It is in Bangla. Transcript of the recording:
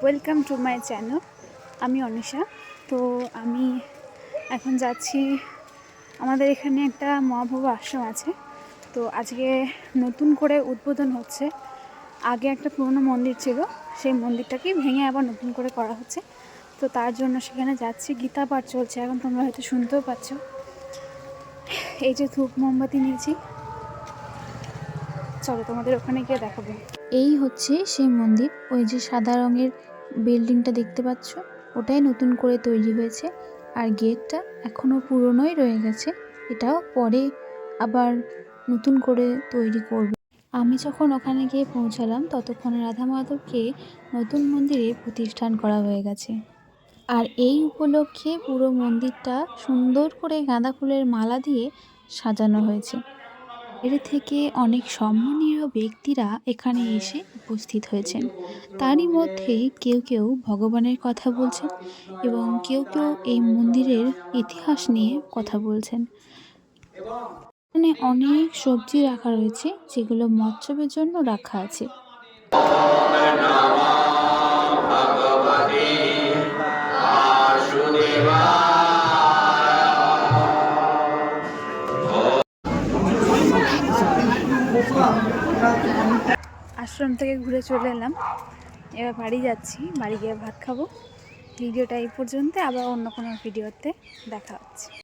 Welcome to my channel. আমি অনিশা। তো আমি এখন যাচ্ছি, আমাদের এখানে একটা মহাপ্রভু আশ্রম আছে। তো আজকে নতুন করে উদ্বোধন হচ্ছে। আগে একটা পুরনো মন্দির ছিল, সেই মন্দিরটাকেই ভেঙে আবার নতুন করে করা হচ্ছে। তো তার জন্য সেখানে যাচ্ছি। গীতা পাঠ চলছে এখন, তোমরা হয়তো শুনতেও পাচ্ছ। এই যে ধূপ মোমবাতি নিয়েছি, চলো তোমাদের ওখানে গিয়ে দেখাবো। এই হচ্ছে সেই মন্দির। ওই যে সাদা রঙের বিল্ডিংটা দেখতে পাচ্ছ, ওটাই নতুন করে তৈরি হয়েছে। আর গেটটা এখনো পুরনোই রয়ে গেছে, এটাও পরে আবার নতুন করে তৈরি করবে। আমি যখন ওখানে গিয়ে পৌঁছালাম ততক্ষণে রাধা মাধবকে নতুন মন্দিরে প্রতিষ্ঠান করা হয়ে গেছে। আর এই উপলক্ষে পুরো মন্দিরটা সুন্দর করে গাঁদা ফুলের মালা দিয়ে সাজানো হয়েছে। এর থেকে অনেক সম্মানীয় ব্যক্তিরা এখানে এসে উপস্থিত হয়েছেন। তারই মধ্যে কেউ কেউ ভগবানের কথা বলছেন এবং কেউ কেউ এই মন্দিরের ইতিহাস নিয়ে কথা বলছেন। এখানে অনেক সবজি রাখা রয়েছে, যেগুলো মৎস্যবের জন্য রাখা আছে। আশ্রম থেকে ঘুরে চলে এলাম, এবার বাড়ি যাচ্ছি। বাড়ি গিয়ে ভাত খাবো। ভিডিওটা এই পর্যন্ত, আবার অন্য কোনো ভিডিওতে দেখা হচ্ছে।